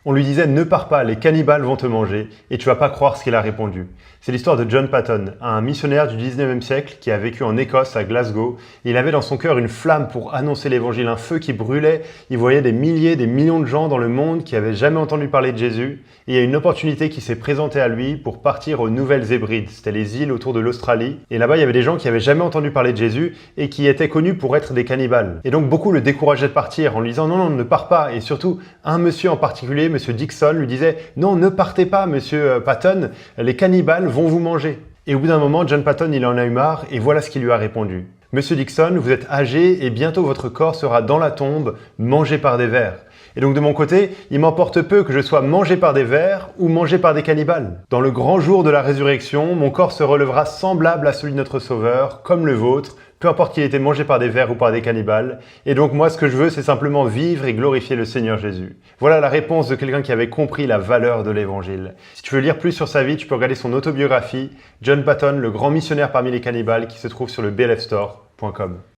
On lui disait « Ne pars pas, les cannibales vont te manger » et tu vas pas croire ce qu'il a répondu. C'est l'histoire de John Paton, un missionnaire du 19e siècle qui a vécu en Écosse, à Glasgow. Il avait dans son cœur une flamme pour annoncer l'évangile, un feu qui brûlait. Il voyait des milliers, des millions de gens dans le monde qui n'avaient jamais entendu parler de Jésus. Et il y a une opportunité qui s'est présentée à lui pour partir aux Nouvelles-Hébrides. C'était les îles autour de l'Australie. Et là-bas, il y avait des gens qui n'avaient jamais entendu parler de Jésus et qui étaient connus pour être des cannibales. Et donc beaucoup le décourageaient de partir en lui disant « Non, ne pars pas ». Et surtout, un monsieur en particulier, monsieur Dixon, lui disait « Non, ne partez pas, monsieur Paton, les cannibales vont vous manger ». Et au bout d'un moment, John Paton, il en a eu marre et voilà ce qu'il lui a répondu. « Monsieur Dixon, vous êtes âgé et bientôt votre corps sera dans la tombe, mangé par des vers. » Et donc de mon côté, il m'emporte peu que je sois mangé par des vers ou mangé par des cannibales. Dans le grand jour de la résurrection, mon corps se relèvera semblable à celui de notre Sauveur, comme le vôtre, peu importe qu'il ait été mangé par des vers ou par des cannibales. Et donc moi, ce que je veux, c'est simplement vivre et glorifier le Seigneur Jésus. Voilà la réponse de quelqu'un qui avait compris la valeur de l'Évangile. Si tu veux lire plus sur sa vie, tu peux regarder son autobiographie, John Paton, le grand missionnaire parmi les cannibales, qui se trouve sur le blfstore.com.